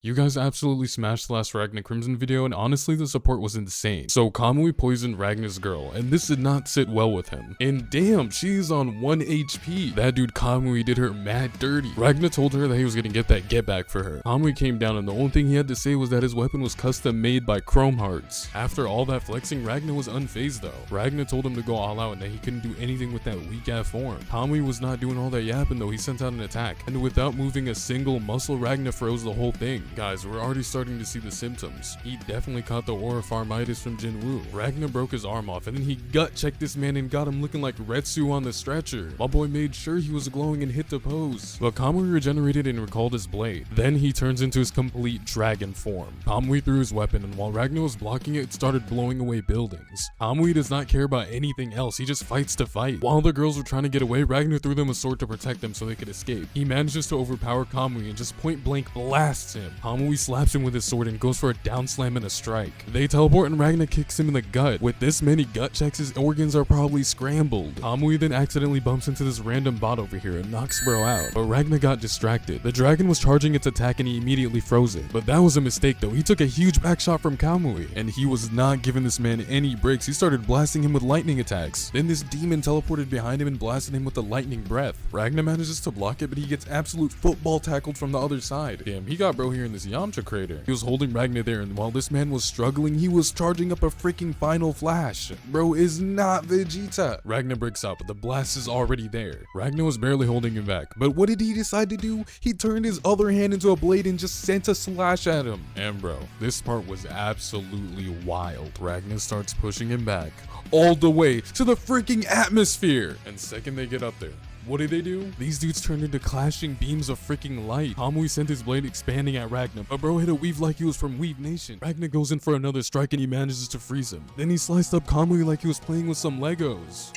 You guys absolutely smashed the last Ragna Crimson video, and honestly the support was insane. So Kamui poisoned Ragna's girl, and this did not sit well with him. And damn, she's on 1 HP. That dude Kamui did her mad dirty. Ragna told her that he was gonna get that get back for her. Kamui came down, and the only thing he had to say was that his weapon was custom made by Chrome Hearts. After all that flexing, Ragna was unfazed though. Ragna told him to go all out and that he couldn't do anything with that weak ass form. Kamui was not doing all that yapping though. He sent out an attack, and without moving a single muscle, Ragna froze the whole thing. Guys, we're already starting to see the symptoms. He definitely caught the aura farmitis from Jinwoo. Ragna broke his arm off, and then he gut checked this man and got him looking like Retsu on the stretcher. My boy made sure he was glowing and hit the pose. But Kamui regenerated and recalled his blade. Then he turns into his complete dragon form. Kamui threw his weapon, and while Ragna was blocking it, it started blowing away buildings. Kamui does not care about anything else. He just fights to fight. While the girls were trying to get away, Ragna threw them a sword to protect them so they could escape. He manages to overpower Kamui and just point blank blasts him. Kamui slaps him with his sword and goes for a down slam and a strike. They teleport and Ragna kicks him in the gut. With this many gut checks, his organs are probably scrambled. Kamui then accidentally bumps into this random bot over here and knocks bro out. But Ragna got distracted. The dragon was charging its attack and he immediately froze it. But that was a mistake though. He took a huge back shot from Kamui, and he was not giving this man any breaks. He started blasting him with lightning attacks. Then this demon teleported behind him and blasted him with a lightning breath. Ragna manages to block it, but he gets absolute football tackled from the other side. Damn, he got bro here in this Yamcha crater. He was holding Ragna there, and while this man was struggling, he was charging up a freaking final flash. Bro is not Vegeta. Ragna breaks out, but the blast is already there. Ragna was barely holding him back, but what did he decide to do? He turned his other hand into a blade and just sent a slash at him. And bro, this part was absolutely wild. Ragna starts pushing him back all the way to the freaking atmosphere. And second they get up there, what did they do? These dudes turned into clashing beams of freaking light. Kamui sent his blade expanding at Ragna, but bro hit a weave like he was from Weave Nation. Ragna goes in for another strike and he manages to freeze him. Then he sliced up Kamui like he was playing with some Legos.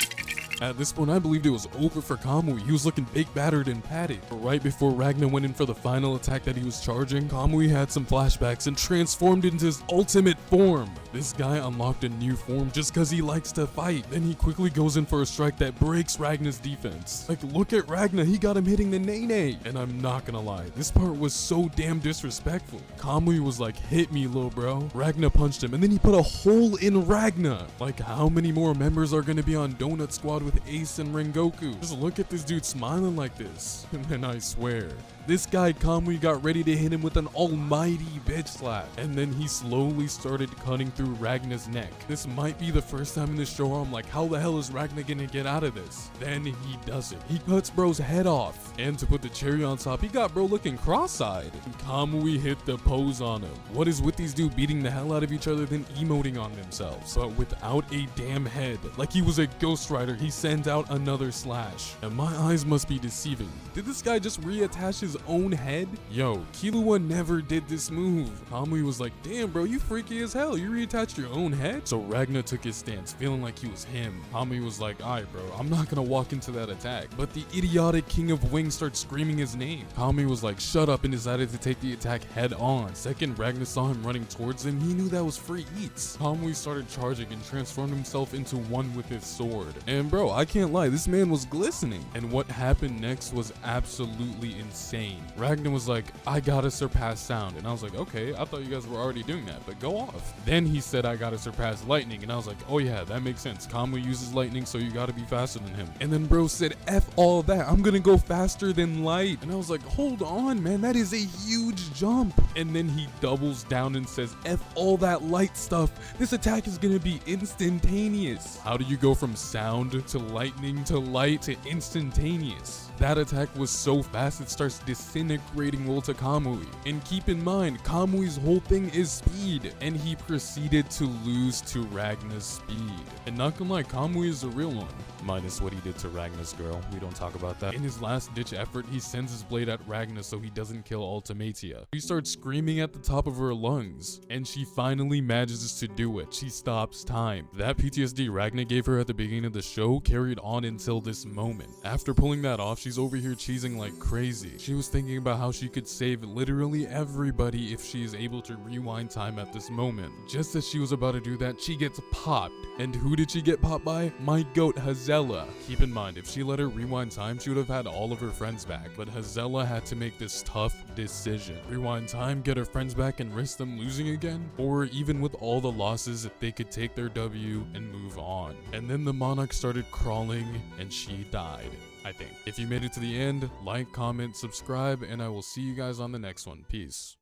At this point, I believed it was over for Kamui. He was looking big, battered, and padded. But right before Ragna went in for the final attack that he was charging, Kamui had some flashbacks and transformed into his ultimate form. This guy unlocked a new form just because he likes to fight. Then he quickly goes in for a strike that breaks Ragna's defense. Like, look at Ragna, he got him hitting the Nene. And I'm not gonna lie, this part was so damn disrespectful. Kamui was like, hit me, lil bro. Ragna punched him, and then he put a hole in Ragna. Like, how many more members are gonna be on Donut Squad with Ace and Rengoku? Just look at this dude smiling like this. And then I swear, this guy Kamui got ready to hit him with an almighty bitch slap. And then he slowly started cutting through Ragna's neck. This might be the first time in this show where I'm like, how the hell is Ragna gonna get out of this? Then he does it. He cuts bro's head off. And to put the cherry on top, he got bro looking cross-eyed. And Kamui hit the pose on him. What is with these dudes beating the hell out of each other then emoting on themselves? But without a damn head. Like he was a Ghost Rider, he sent out another slash. And my eyes must be deceiving. Did this guy just reattach his own head? Yo, Killua never did this move. Kamui was like, damn bro, you freaky as hell. You reattached your own head? So Ragna took his stance, feeling like he was him. Kamui was like, alright bro, I'm not gonna walk into that attack. But the idiotic King of Wings starts screaming his name. Kamui was like, shut up, and decided to take the attack head on. Second Ragna saw him running towards him, he knew that was free eats. Kamui started charging and transformed himself into one with his sword. And bro, I can't lie, this man was glistening. And what happened next was absolutely insane. Ragna was like, I gotta surpass sound. And I was like, okay, I thought you guys were already doing that, but go off. Then he said, I gotta surpass lightning. And I was like, oh yeah, that makes sense. Kamui uses lightning, so you gotta be faster than him. And then bro said, F all that, I'm gonna go faster than light. And I was like, hold on, man, that is a huge jump. And then he doubles down and says, F all that light stuff. This attack is gonna be instantaneous. How do you go from sound to lightning to light to instantaneous? That attack was so fast it starts disintegrating Ulta Kamui. And keep in mind, Kamui's whole thing is speed, and he proceeded to lose to Ragna's speed. And not gonna lie, Kamui is a real one. Minus what he did to Ragna's girl. We don't talk about that. In his last ditch effort, he sends his blade at Ragna so he doesn't kill Ultimatia. He starts screaming at the top of her lungs, and she finally manages to do it. She stops time. That PTSD Ragna gave her at the beginning of the show carried on until this moment. After pulling that off, she's over here cheesing like crazy. She was thinking about how she could save literally everybody if she is able to rewind time at this moment. Just as she was about to do that, she gets popped. And who did she get popped by? My goat, Hazella. Keep in mind, if she let her rewind time, she would have had all of her friends back. But Hazella had to make this tough decision. Rewind time, get her friends back and risk them losing again? Or even with all the losses, they could take their W and move on. And then the monarch started crawling and she died, I think. If you made it to the end, like, comment, subscribe, and I will see you guys on the next one. Peace.